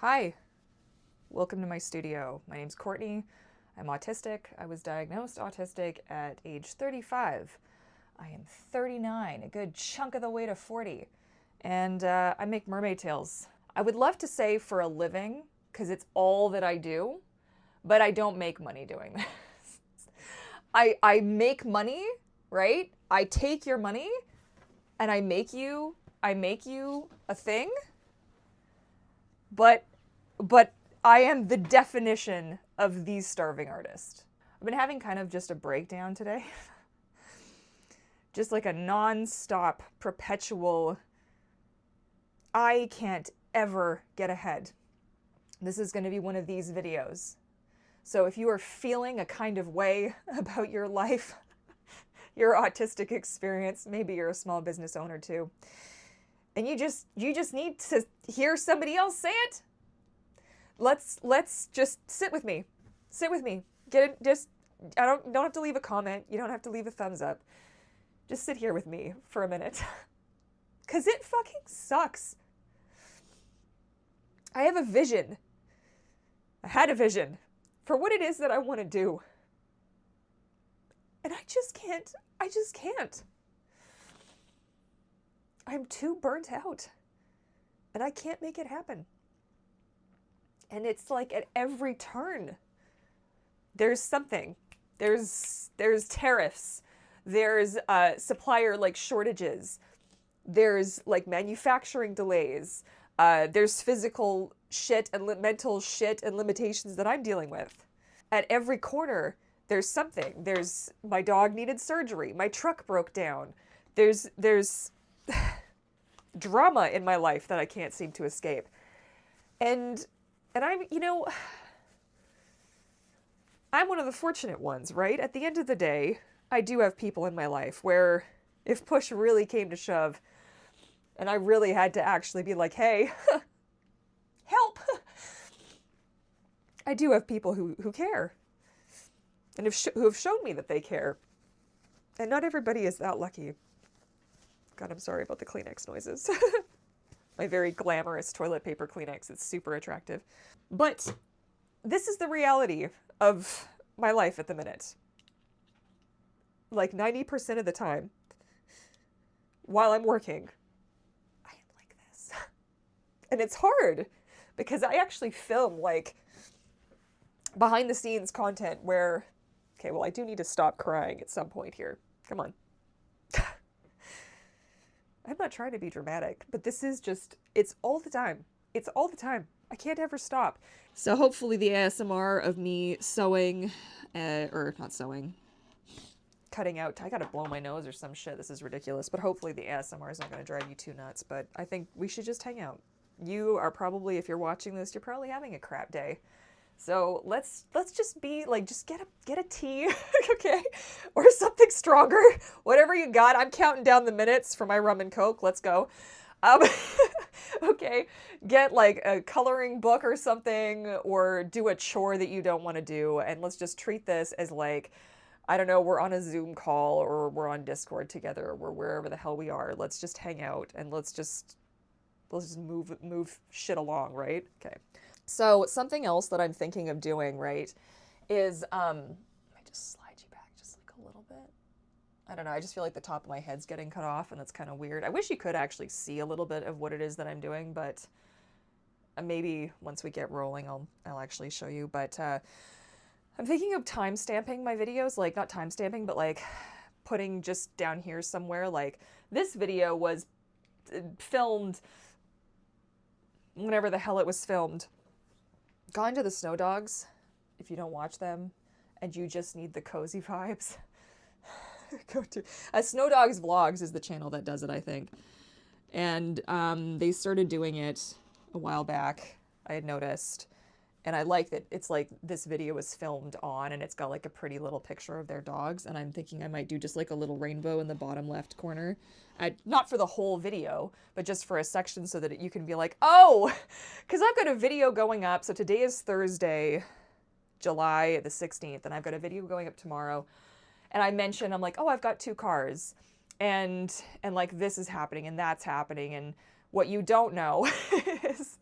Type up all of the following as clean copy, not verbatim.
Hi, welcome to my studio. My name's Courtney. I'm autistic. I was diagnosed autistic at age 35. I am 39, a good chunk of the way to 40. And I make mermaid tails. I would love to say for a living, because it's all that I do, but I don't make money doing this. I make money, right? I take your money and I make you a thing. But I am the definition of the starving artist. I've been having kind of just a breakdown today. Just like a non-stop, perpetual, I can't ever get ahead. This is going to be one of these videos. So if you are feeling a kind of way about your life, your autistic experience, maybe you're a small business owner too, and you just need to hear somebody else say it, let's just sit with me. Sit with me. I don't have to leave a comment. You don't have to leave a thumbs up. Just sit here with me for a minute. 'Cause it fucking sucks. I have a vision. I had a vision for what it is that I want to do. And I just can't. I'm too burnt out. And I can't make it happen. And it's like at every turn, there's something. There's tariffs. There's supplier like shortages. There's like manufacturing delays. There's physical shit and mental shit and limitations that I'm dealing with. At every corner, there's something. There's my dog needed surgery. My truck broke down. There's drama in my life that I can't seem to escape. And I'm, I'm one of the fortunate ones, right? At the end of the day, I do have people in my life where if push really came to shove and I really had to actually be like, hey, help. I do have people who care and who have shown me that they care. And not everybody is that lucky. God, I'm sorry about the Kleenex noises. My very glamorous toilet paper Kleenex. It's super attractive. But this is the reality of my life at the minute. Like 90% of the time, while I'm working, I am like this. And it's hard because I actually film like behind the scenes content where, okay, well, I do need to stop crying at some point here. Come on. I'm not trying to be dramatic, but this is just, it's all the time. It's all the time. I can't ever stop. So hopefully the ASMR of me sewing, or not sewing, cutting out, I gotta blow my nose or some shit. This is ridiculous, but hopefully the ASMR is not gonna drive you too nuts, but I think we should just hang out. You are probably, if you're watching this, you're probably having a crap day. So let's just be like, just get a tea, okay? Or something stronger, whatever you got. I'm counting down the minutes for my rum and Coke. Let's go. Okay, get like a coloring book or something, or do a chore that you don't want to do. And let's just treat this as like, I don't know, we're on a Zoom call or we're on Discord together or wherever the hell we are. Let's just hang out and let's just move shit along, right? Okay. So something else that I'm thinking of doing, right, is, let me just slide you back just like a little bit. I don't know, I just feel like the top of my head's getting cut off and that's kind of weird. I wish you could actually see a little bit of what it is that I'm doing, but maybe once we get rolling, I'll actually show you. But I'm thinking of time-stamping my videos, like not time-stamping, but like putting just down here somewhere, like this video was filmed whenever the hell it was filmed. Gone to the Snow Dogs, if you don't watch them, and you just need the cozy vibes. Go to Snow Dogs Vlogs is the channel that does it, I think. And they started doing it a while back, I had noticed. And I like that it's like this video was filmed on and it's got like a pretty little picture of their dogs. And I'm thinking I might do just like a little rainbow in the bottom left corner. Not for the whole video, but just for a section so that you can be like, oh, because I've got a video going up. So today is Thursday, July the 16th, and I've got a video going up tomorrow. And I mentioned, I'm like, oh, I've got 2 cars and like this is happening and that's happening. And what you don't know is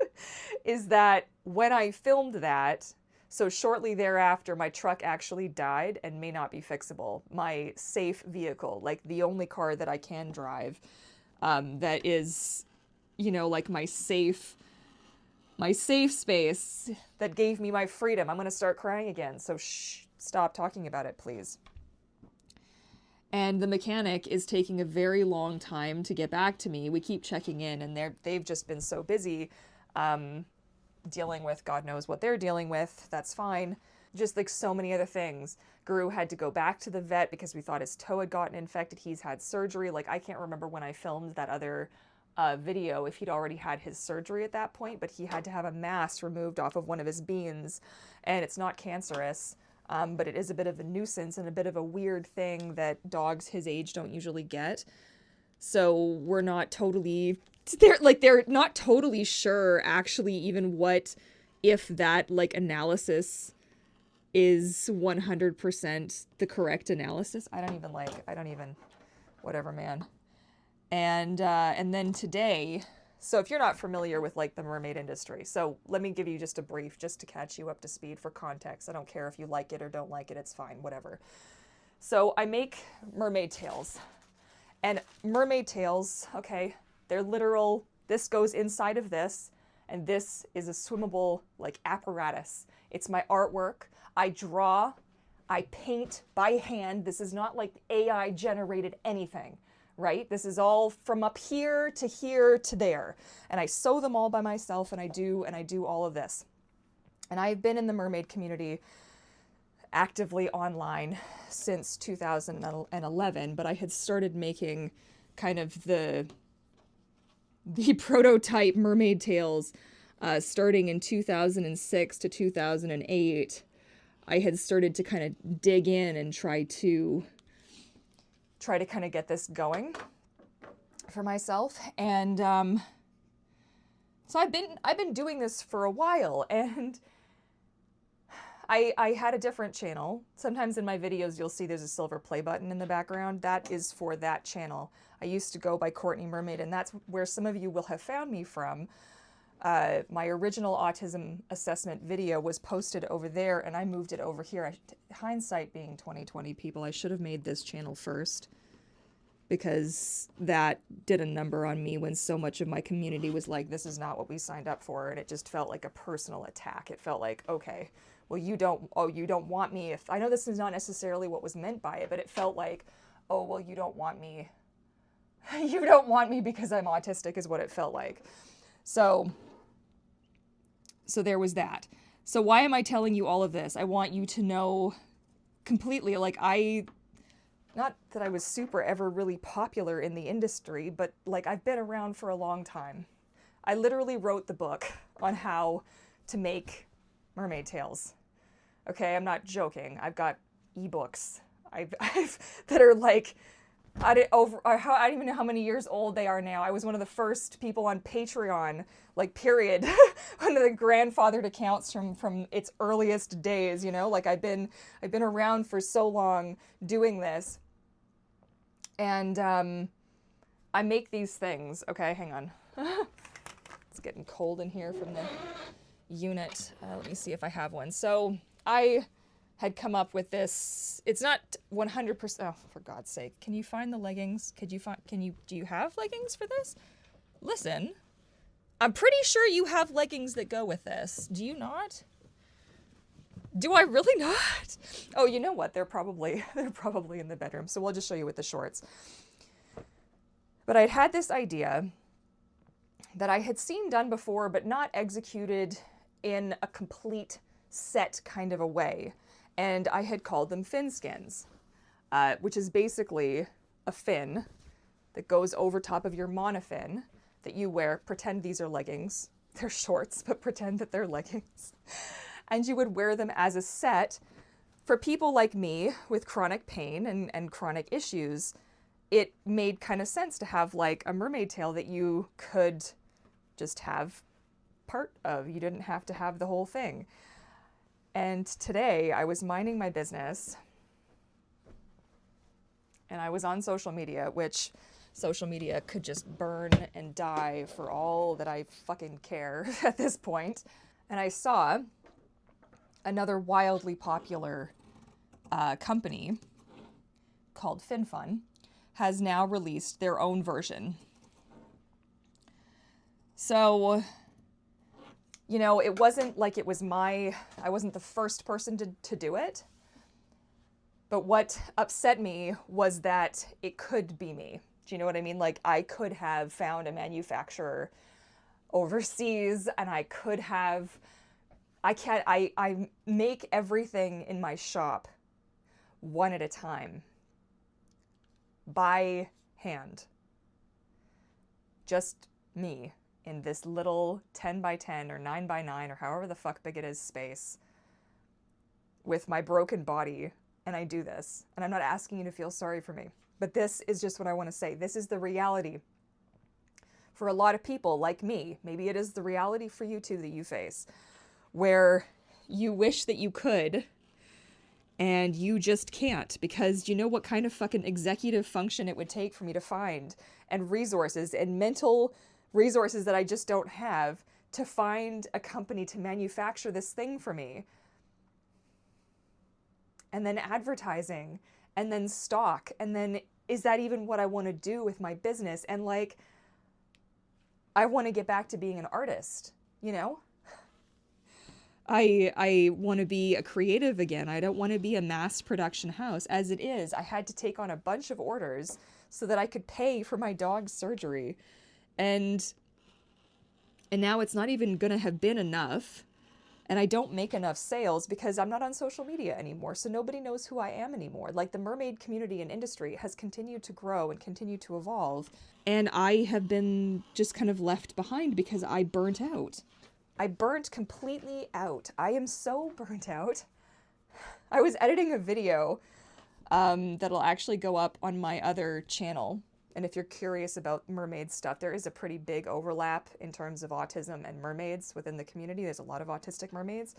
is that when I filmed that, so shortly thereafter, my truck actually died and may not be fixable. My safe vehicle, like the only car that I can drive, that is, you know, like my safe space that gave me my freedom. I'm going to start crying again. So shh, stop talking about it, please. And the mechanic is taking a very long time to get back to me. We keep checking in, and they've just been so busy dealing with God knows what they're dealing with. That's fine. Just like so many other things. Guru had to go back to the vet because we thought his toe had gotten infected. He's had surgery. Like, I can't remember when I filmed that other video if he'd already had his surgery at that point, but he had to have a mass removed off of one of his beans, and it's not cancerous. But it is a bit of a nuisance and a bit of a weird thing that dogs his age don't usually get. So we're not totally, they're not totally sure actually even what, if that like analysis is 100% the correct analysis. I don't even, whatever, man. And then today, so if you're not familiar with like the mermaid industry, so let me give you just a brief, just to catch you up to speed for context. I don't care if you like it or don't like it, it's fine, whatever. So I make mermaid tails. And mermaid tails, okay, they're literal, this goes inside of this, and this is a swimmable like apparatus. It's my artwork. I draw, I paint by hand. This is not like AI generated anything. Right? This is all from up here to there. And I sew them all by myself, and I do all of this. And I've been in the mermaid community actively online since 2011, but I had started making kind of the prototype mermaid tails starting in 2006 to 2008. I had started to kind of dig in and try to kind of get this going for myself. And so I've been doing this for a while, and I had a different channel. Sometimes in my videos you'll see there's a silver play button in the background. That is for that channel. I used to go by Courtney Mermaid, and that's where some of you will have found me from. My original autism assessment video was posted over there, and I moved it over here. Hindsight being 2020, people, I should have made this channel first, because that did a number on me when so much of my community was like, this is not what we signed up for, and it just felt like a personal attack. It felt like, okay, well, you don't want me. If I know this is not necessarily what was meant by it, but it felt like, oh, well, you don't want me. You don't want me because I'm autistic is what it felt like. So there was that. So why am I telling you all of this? I want you to know completely, like, not that I was super ever really popular in the industry, but like I've been around for a long time. I literally wrote the book on how to make mermaid tails. Okay, I'm not joking. I've got ebooks that are like, I don't even know how many years old they are now. I was one of the first people on Patreon, like, period. One of the grandfathered accounts from its earliest days, you know? Like, I've been around for so long doing this. And I make these things. Okay, hang on. It's getting cold in here from the unit. Let me see if I have one. So I had come up with this. It's not 100%. Oh, for God's sake. Can you find the leggings? Do you have leggings for this? Listen, I'm pretty sure you have leggings that go with this. Do you not? Do I really not? Oh, you know what? They're probably in the bedroom. So we'll just show you with the shorts. But I'd had this idea that I had seen done before, but not executed in a complete set kind of a way. And I had called them fin skins, which is basically a fin that goes over top of your monofin that you wear. Pretend these are leggings. They're shorts, but pretend that they're leggings. And you would wear them as a set. For people like me with chronic pain and chronic issues, it made kind of sense to have like a mermaid tail that you could just have part of. You didn't have to have the whole thing. And today I was minding my business and I was on social media, which social media could just burn and die for all that I fucking care at this point. And I saw another wildly popular company called FinFun has now released their own version. So, you know, it wasn't like it was I wasn't the first person to do it. But what upset me was that it could be me. Do you know what I mean? Like, I could have found a manufacturer overseas, and I make everything in my shop one at a time, by hand. Just me in this little 10 by 10 or 9 by 9 or however the fuck big it is space with my broken body. And I do this. And I'm not asking you to feel sorry for me. But this is just what I want to say. This is the reality for a lot of people like me. Maybe it is the reality for you too that you face, where you wish that you could and you just can't, because you know what kind of fucking executive function it would take for me to find, and resources and mental resources that I just don't have to find a company to manufacture this thing for me. And then advertising, and then stock, and then is that even what I want to do with my business? And like, I want to get back to being an artist, you know? I want to be a creative again. I don't want to be a mass production house. As it is, I had to take on a bunch of orders so that I could pay for my dog's surgery. And now it's not even going to have been enough. And I don't make enough sales because I'm not on social media anymore. So nobody knows who I am anymore. Like, the mermaid community and industry has continued to grow and continue to evolve. And I have been just kind of left behind because I burnt out. I burnt completely out. I am so burnt out. I was editing a video that'll actually go up on my other channel. And if you're curious about mermaid stuff, there is a pretty big overlap in terms of autism and mermaids within the community. There's a lot of autistic mermaids.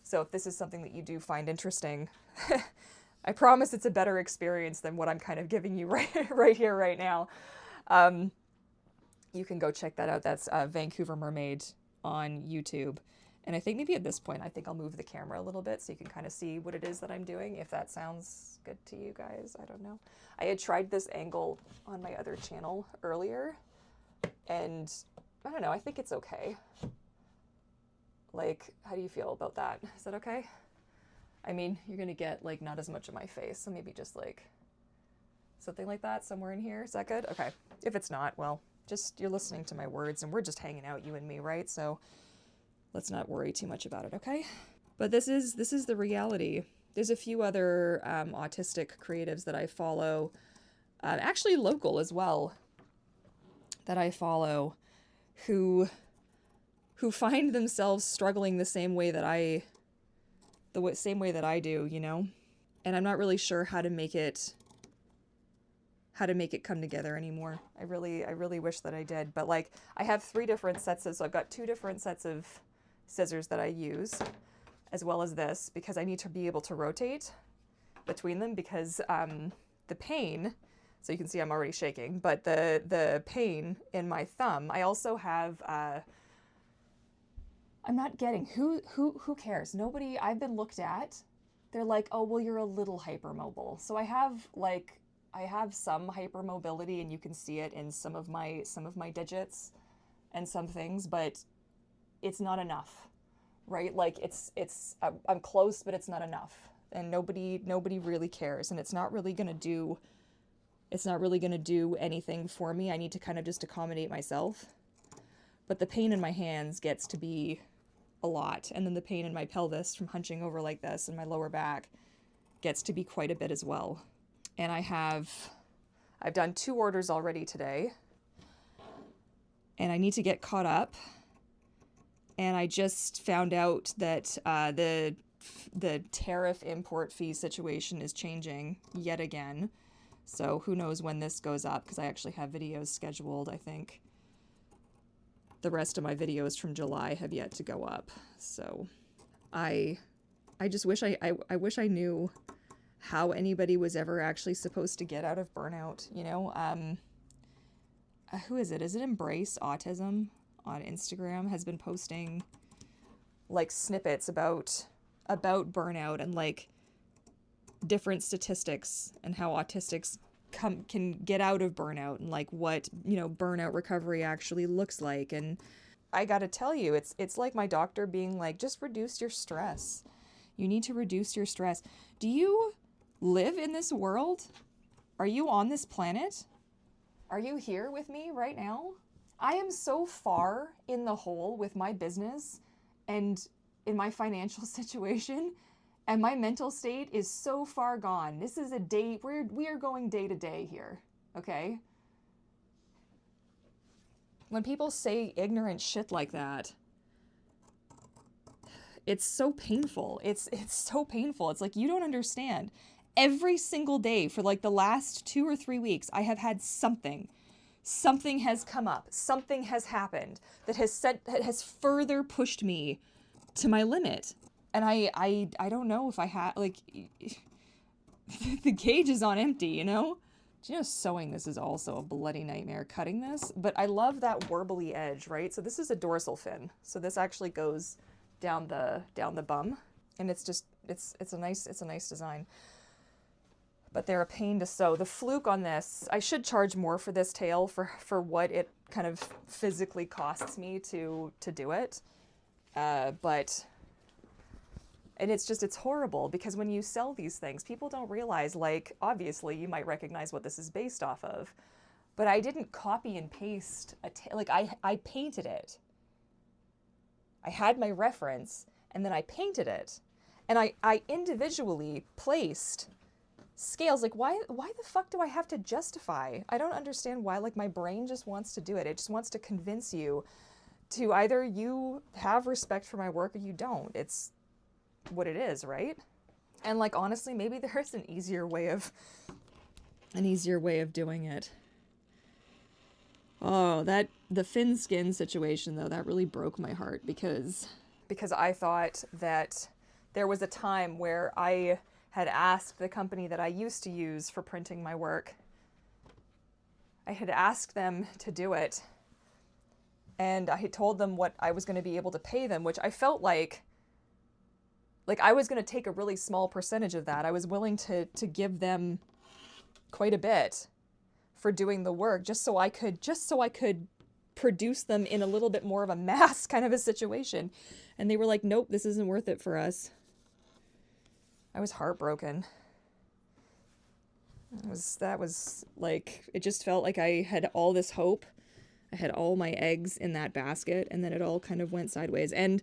So if this is something that you do find interesting, I promise it's a better experience than what I'm kind of giving you right here, right now. You can go check that out. That's Vancouver Mermaid on YouTube. And I think maybe at this point, I think I'll move the camera a little bit so you can kind of see what it is that I'm doing, if that sounds good to you guys. I don't know. I had tried this angle on my other channel earlier, and I don't know, I think it's okay. Like, how do you feel about that? Is that okay? I mean, you're gonna get like not as much of my face, so maybe just like something like that somewhere in here. Is that good? Okay. If it's not, well, just you're listening to my words and we're just hanging out, you and me, right? So let's not worry too much about it, okay? But this is the reality. There's a few other autistic creatives that I follow, actually local as well, that I follow, who find themselves struggling the same way that I do, you know? And I'm not really sure how to make it come together anymore. I really wish that I did. But like, I have 3 different sets of, so I've got 2 different sets of scissors that I use, as well as this, because I need to be able to rotate between them, because the pain, so you can see I'm already shaking, but the pain in my thumb, I also have, I'm not getting, who cares? Nobody, I've been looked at, they're like, oh, well, you're a little hypermobile. So I have some hypermobility, and you can see it in some of my digits and some things, but it's not enough, right? Like, I'm close, but it's not enough, and nobody really cares, and it's not really gonna do anything for me. I need to kind of just accommodate myself. But the pain in my hands gets to be a lot, and then the pain in my pelvis from hunching over like this and my lower back gets to be quite a bit as well. And I've done 2 orders already today, and I need to get caught up. And I just found out that the tariff import fee situation is changing yet again. So who knows when this goes up, because I actually have videos scheduled. I think the rest of my videos from July have yet to go up. So I just wish I wish I knew how anybody was ever actually supposed to get out of burnout, you know? who is it? Is it Embrace Autism on Instagram? Has been posting like snippets about burnout and like different statistics and how autistics can get out of burnout and like what, you know, burnout recovery actually looks like. And I gotta tell you, it's like my doctor being like, just reduce your stress. You need to reduce your stress. Do you live in this world? Are you on this planet? Are you here with me right now? I am so far in the hole with my business and in my financial situation, and my mental state is so far gone. This is a day, we are going day to day here, okay? When people say ignorant shit like that, it's so painful. It's so painful. It's like, you don't understand. Every single day for like the last 2 or 3 weeks, I have had something has come up, something has happened that has further pushed me to my limit. And I don't know if I have, like, the cage is on empty, you know? Do you know sewing this is also a bloody nightmare, cutting this? But I love that warbly edge, right? So this is a dorsal fin. So this actually goes down the bum, and it's just, it's a nice design. But they're a pain to sew. The fluke on this, I should charge more for this tail for what it kind of physically costs me to do it. But, and it's horrible because when you sell these things, people don't realize, like, obviously you might recognize what this is based off of, but I didn't copy and paste like I painted it. I had my reference and then I painted it, and I individually placed scales. Like, why the fuck do I have to justify? I don't understand why. Like, my brain just wants to do it. It just wants to convince you to either you have respect for my work or you don't. It's what it is, right? And like, honestly, maybe there's an easier way of doing it. Oh, the fin skin situation though, that really broke my heart because I thought that there was a time where I had asked the company that I used to use for printing my work, I had asked them to do it, and I had told them what I was going to be able to pay them, which I felt like I was going to take a really small percentage of that. I was willing to give them quite a bit for doing the work, just so I could produce them in a little bit more of a mass kind of a situation. And they were like, nope, this isn't worth it for us. I was heartbroken. That was like, it just felt like I had all this hope. I had all my eggs in that basket, and then it all kind of went sideways. And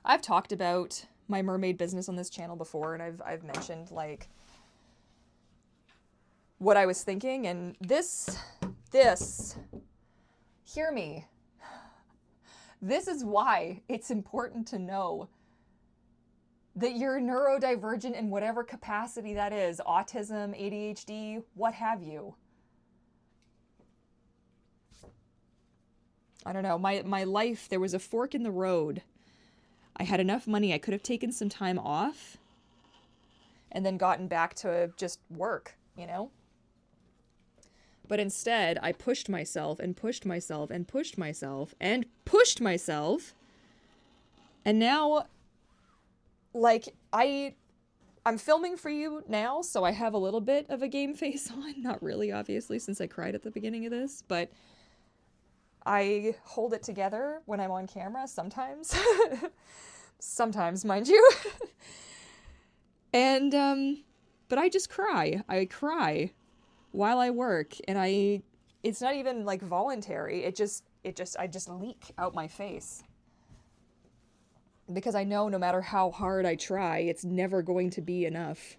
I've talked about my mermaid business on this channel before, and I've mentioned like what I was thinking, and this, hear me. This is why it's important to know that you're neurodivergent in whatever capacity that is, autism, ADHD, what have you. I don't know, my life, there was a fork in the road. I had enough money, I could have taken some time off and then gotten back to just work, you know? But instead, I pushed myself and pushed myself and pushed myself and pushed myself. And now, like, I'm filming for you now, so I have a little bit of a game face on. Not really, obviously, since I cried at the beginning of this, but I hold it together when I'm on camera sometimes. Sometimes, mind you. And, but I just cry. I cry while I work, and it's not even like voluntary. I just leak out my face. Because I know no matter how hard I try, it's never going to be enough.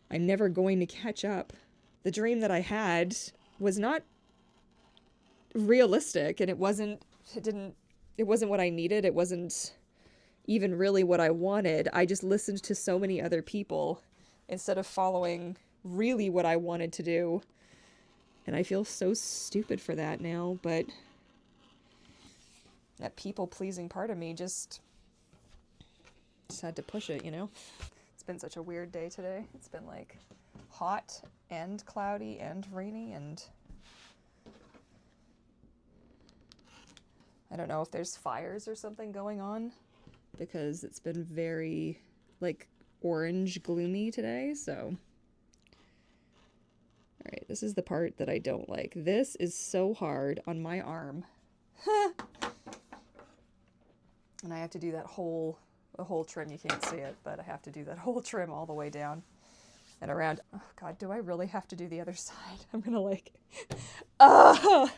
I'm never going to catch up. The dream that I had was not realistic, and it wasn't what I needed. It wasn't even really what I wanted. I just listened to so many other people instead of following really what I wanted to do. And I feel so stupid for that now, but that people-pleasing part of me just had to push it, you know? It's been such a weird day today. It's been like hot and cloudy and rainy, and I don't know if there's fires or something going on because it's been very, like, orange gloomy today, so. Alright, this is the part that I don't like. This is so hard on my arm. And I have to do that the whole trim. You can't see it, but I have to do that whole trim all the way down and around. Oh God, do I really have to do the other side? I'm gonna like, I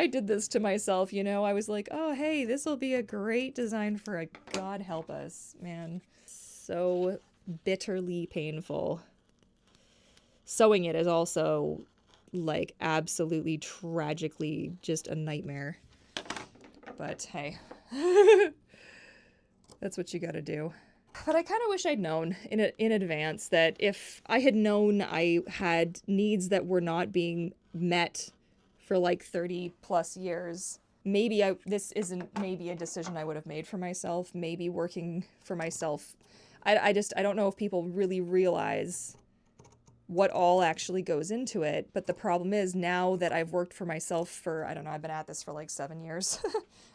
did this to myself, you know? I was like, oh, hey, this will be a great design for a, God help us, man. So bitterly painful. Sewing it is also, like, absolutely tragically just a nightmare. But hey, that's what you gotta do. But I kind of wish I'd known in advance that if I had known I had needs that were not being met for like 30 plus years, maybe this isn't maybe a decision I would have made for myself. Maybe working for myself. I don't know if people really realize what all actually goes into it. But the problem is now that I've worked for myself for, I don't know, I've been at this for like 7 years.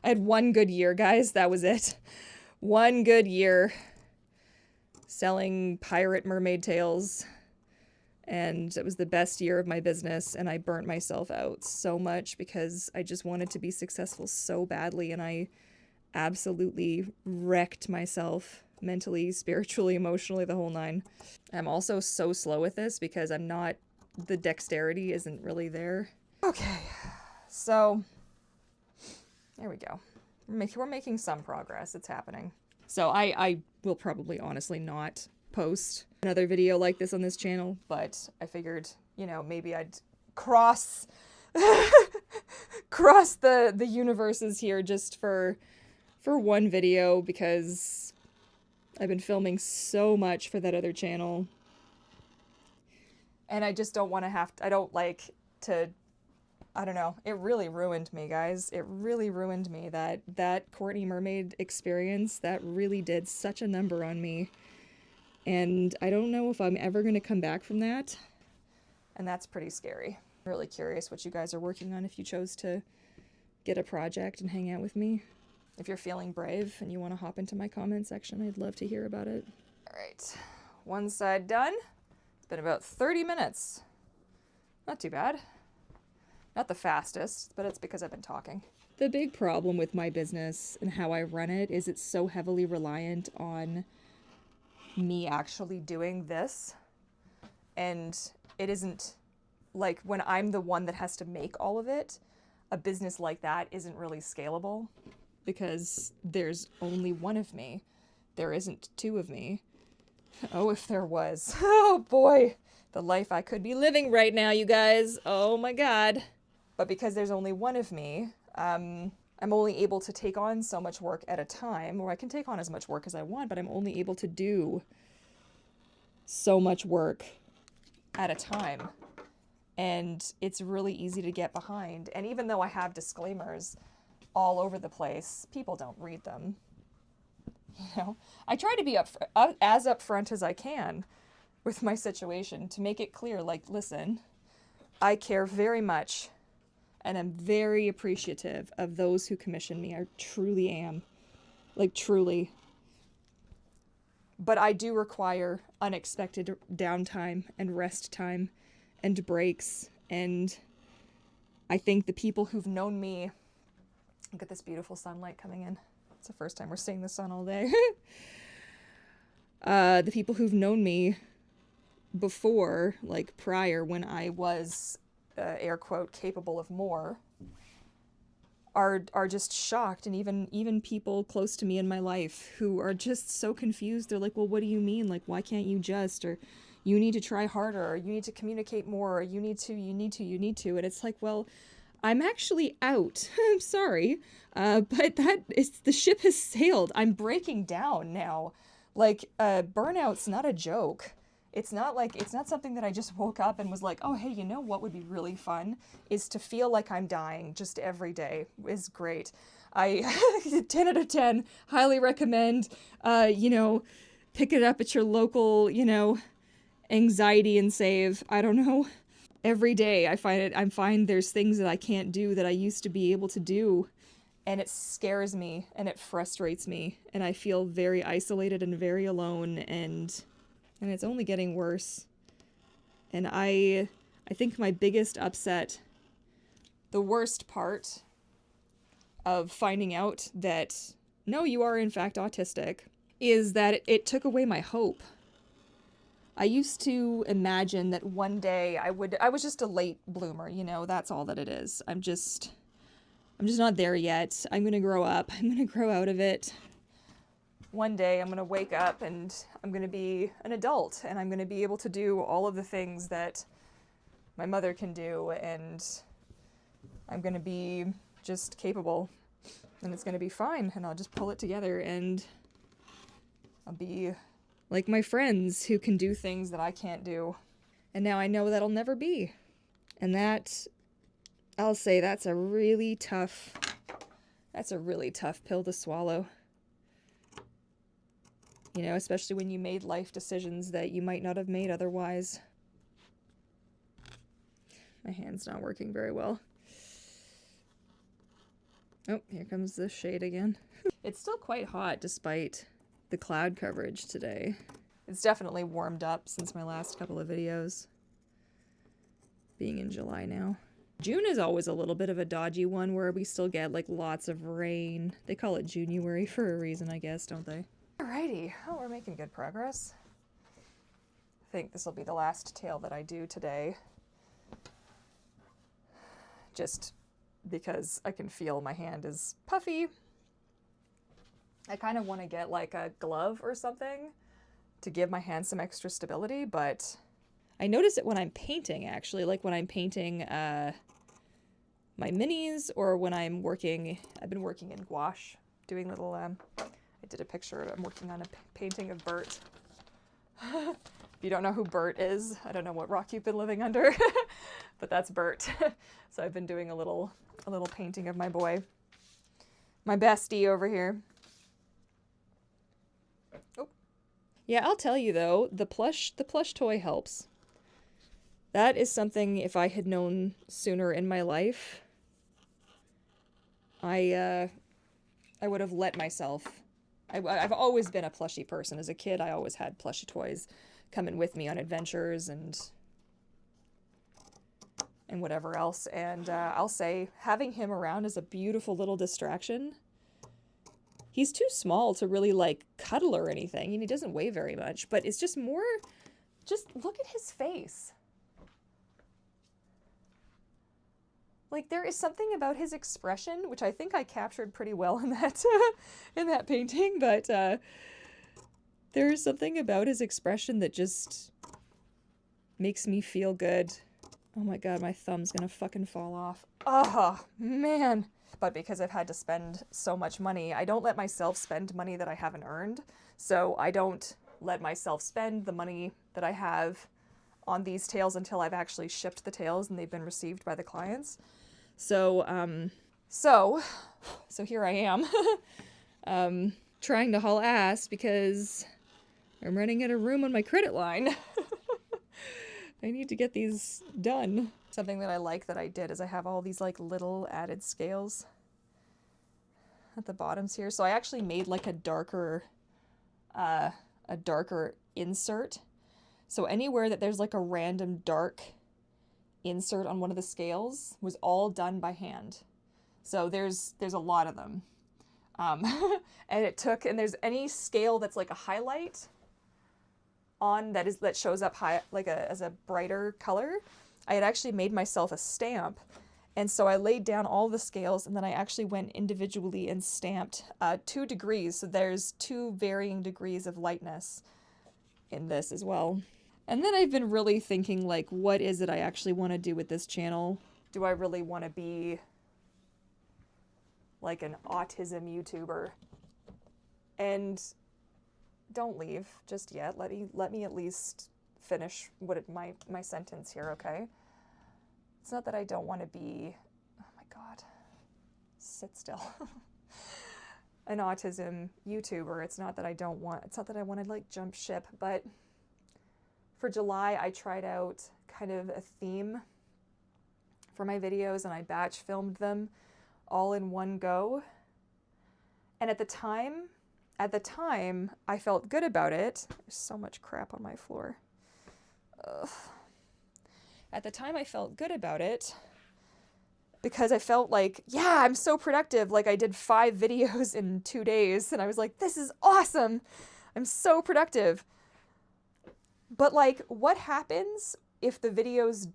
I had one good year, guys. That was it. One good year selling pirate mermaid tails. And it was the best year of my business. And I burnt myself out so much because I just wanted to be successful so badly. And I absolutely wrecked myself mentally, spiritually, emotionally, the whole nine. I'm also so slow with this because the dexterity isn't really there. Okay, so there we go. We're making some progress. It's happening. So I will probably honestly not post another video like this on this channel, but I figured, you know, maybe I'd cross the universes here just for one video because I've been filming so much for that other channel. And I just don't want to I don't like to, I don't know. It really ruined me, guys. It really ruined me. That Courtney Mermaid experience, that really did such a number on me. And I don't know if I'm ever going to come back from that. And that's pretty scary. I'm really curious what you guys are working on if you chose to get a project and hang out with me. If you're feeling brave and you want to hop into my comment section, I'd love to hear about it. All right, one side done. It's been about 30 minutes. Not too bad. Not the fastest, but it's because I've been talking. The big problem with my business and how I run it is it's so heavily reliant on me actually doing this. And it isn't like when I'm the one that has to make all of it, a business like that isn't really scalable. Because there's only one of me. There isn't two of me. Oh, if there was. Oh boy. The life I could be living right now, you guys. Oh my God. But because there's only one of me, I'm only able to take on so much work at a time, or I can take on as much work as I want, but I'm only able to do so much work at a time. And it's really easy to get behind. And even though I have disclaimers all over the place, people don't read them. You know, I try to be as upfront as I can with my situation to make it clear, like, listen, I care very much and I'm very appreciative of those who commission me. I truly am. Like, truly. But I do require unexpected downtime and rest time and breaks. And I think the people who've known me, look at this beautiful sunlight coming in. It's the first time we're seeing the sun all day. The people who've known me before, like prior, when I was, air quote, capable of more, are just shocked. And even people close to me in my life who are just so confused. They're like, well, what do you mean? Like, why can't you just? Or you need to try harder. Or you need to communicate more. Or you need to. And it's like, well, I'm actually out. I'm sorry. But the ship has sailed. I'm breaking down now. Like, burnout's not a joke. It's not something that I just woke up and was like, oh, hey, you know what would be really fun is to feel like I'm dying just every day is great. I 10 out of 10, highly recommend, pick it up at your local, anxiety and save. I don't know. Every day I find there's things that I can't do that I used to be able to do. And it scares me and it frustrates me, and I feel very isolated and very alone, and it's only getting worse. And I think my biggest upset, the worst part of finding out that, no, you are in fact autistic, is that it took away my hope. I used to imagine that one day I was just a late bloomer, you know, that's all that it is. I'm just not there yet. I'm going to grow up. I'm going to grow out of it. One day I'm going to wake up and I'm going to be an adult, and I'm going to be able to do all of the things that my mother can do, and I'm going to be just capable, and it's going to be fine, and I'll just pull it together, and I'll be like my friends who can do things that I can't do. And now I know that'll never be. And that, I'll say, that's a really tough pill to swallow. You know, especially when you made life decisions that you might not have made otherwise. My hand's not working very well. Oh, here comes the shade again. It's still quite hot despite the cloud coverage today. It's definitely warmed up since my last couple of videos. Being in July now. June is always a little bit of a dodgy one where we still get like lots of rain. They call it January for a reason, I guess, don't they? Alrighty, oh, we're making good progress. I think this will be the last tail that I do today. Just because I can feel my hand is puffy. I kind of want to get like a glove or something to give my hand some extra stability, but I notice it when I'm painting, actually, like when I'm painting my minis, or when I'm working, I've been working in gouache, doing little, I did a picture, I'm working on a painting of Bert. If you don't know who Bert is, I don't know what rock you've been living under, but that's Bert. So I've been doing a little painting of my boy. My bestie over here. Oh. Yeah, I'll tell you though, the plush toy helps. That is something, if I had known sooner in my life, I would have let myself. I've always been a plushie person. As a kid, I always had plushie toys coming with me on adventures and whatever else. And I'll say, having him around is a beautiful little distraction. He's too small to really, like, cuddle or anything, and he doesn't weigh very much, but it's just more, just look at his face. Like, there is something about his expression, which I think I captured pretty well in that, in that painting, but there is something about his expression that just makes me feel good. Oh my god, my thumb's gonna fucking fall off. Oh, man. But because I've had to spend so much money, I don't let myself spend money that I haven't earned. So I don't let myself spend the money that I have on these tails until I've actually shipped the tails and they've been received by the clients. So here I am, trying to haul ass because I'm running out of room on my credit line. I need to get these done. Something that I like that I did is I have all these like little added scales at the bottoms here. So I actually made like a darker insert. So anywhere that there's like a random dark insert on one of the scales was all done by hand. So there's a lot of them. And there's any scale that's like a highlight on that shows up high, like as a brighter color. I had actually made myself a stamp, and so I laid down all the scales, and then I actually went individually and stamped 2 degrees. So there's 2 varying degrees of lightness in this as well. And then I've been really thinking, like, what is it I actually want to do with this channel? Do I really want to be like an autism YouTuber? And don't leave just yet. Let me at least finish my sentence here, okay? It's not that I don't want to be, oh my god, sit still. An autism YouTuber. It's not that I want to like jump ship, but for July I tried out kind of a theme for my videos and I batch filmed them all in one go. And at the time, I felt good about it. There's so much crap on my floor. Ugh. At the time, I felt good about it because I felt like, yeah, I'm so productive. Like I did 5 videos in 2 days and I was like, this is awesome. I'm so productive. But like, what happens if the videos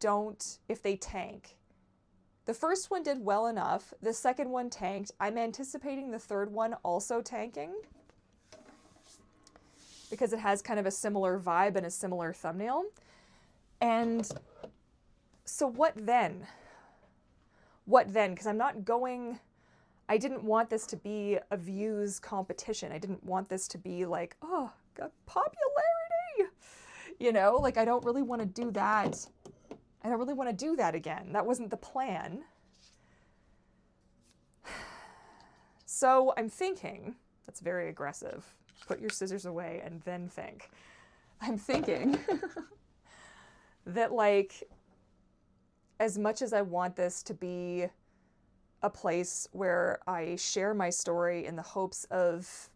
if they tank? The first one did well enough. The second one tanked. I'm anticipating the third one also tanking because it has kind of a similar vibe and a similar thumbnail. And so what then? What then? Because I didn't want this to be a views competition. I didn't want this to be like, oh, got popularity. You know, like I don't really want to do that. I don't really want to do that again. That wasn't the plan. So I'm thinking, that's very aggressive. Put your scissors away and then think. I'm thinking that like, as much as I want this to be a place where I share my story in the hopes of,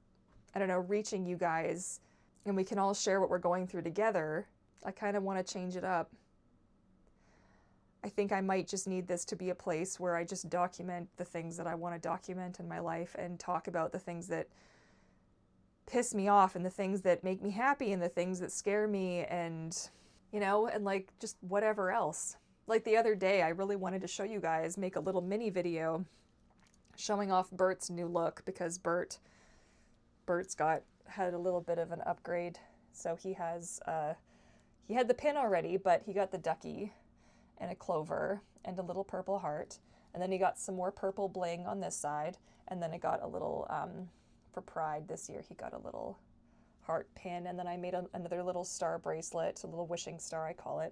I don't know, reaching you guys and we can all share what we're going through together, I kind of want to change it up. I think I might just need this to be a place where I just document the things that I want to document in my life and talk about the things that piss me off and the things that make me happy and the things that scare me and, you know, and like just whatever else. Like the other day, I really wanted to show you guys, make a little mini video showing off Bert's new look because Bert's had a little bit of an upgrade. So he had the pin already, but he got the ducky and a clover and a little purple heart. And then he got some more purple bling on this side. And then it got a little, for Pride this year, he got a little heart pin. And then I made another little star bracelet, a little wishing star, I call it.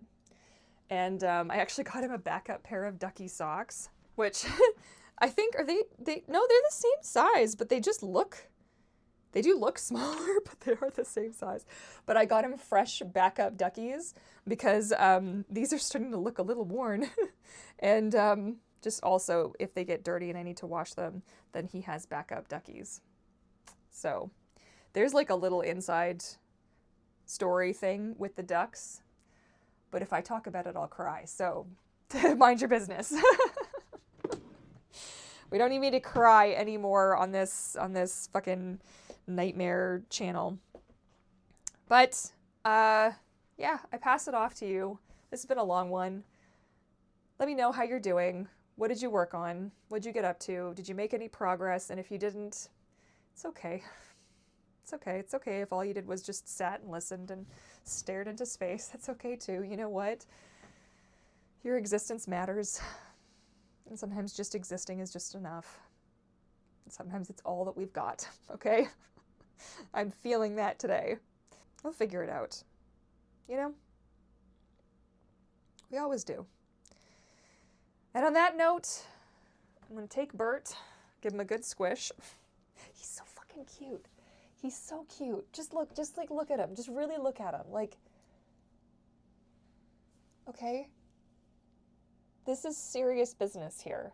And I actually got him a backup pair of ducky socks, which I think, no, they're the same size, but they do look smaller, but they are the same size. But I got him fresh backup duckies because these are starting to look a little worn. And just also, if they get dirty and I need to wash them, then he has backup duckies. So there's like a little inside story thing with the ducks. But if I talk about it, I'll cry. So mind your business. We don't need me to cry anymore on this fucking nightmare channel. But yeah, I pass it off to you. This has been a long one. Let me know how you're doing. What did you work on? What did you get up to? Did you make any progress? And if you didn't, it's okay. It's okay. It's okay if all you did was just sat and listened and stared into space. That's okay too. You know what? Your existence matters. And sometimes just existing is just enough. And sometimes it's all that we've got, okay? I'm feeling that today. We'll figure it out. You know? We always do. And on that note, I'm going to take Bert, give him a good squish. He's so fucking cute. He's so cute. Just look at him. Just really look at him. Like, okay? This is serious business here.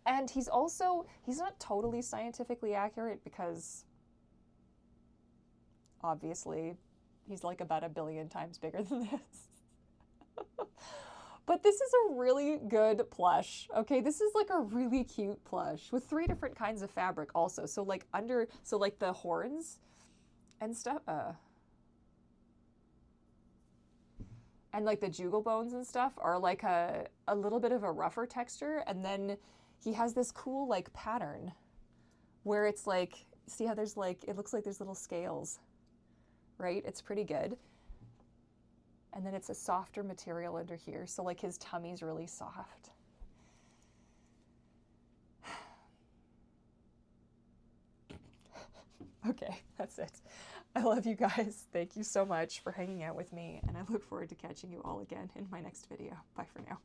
And he's not totally scientifically accurate because obviously he's like about 1 billion times bigger than this. But this is a really good plush, okay? This is like a really cute plush with 3 different kinds of fabric also. So like the horns and stuff, and like the jugal bones and stuff are like a little bit of a rougher texture. And then he has this cool like pattern where it's like, see how there's like, it looks like there's little scales, right? It's pretty good. And then it's a softer material under here. So like his tummy's really soft. Okay, that's it. I love you guys. Thank you so much for hanging out with me. And I look forward to catching you all again in my next video. Bye for now.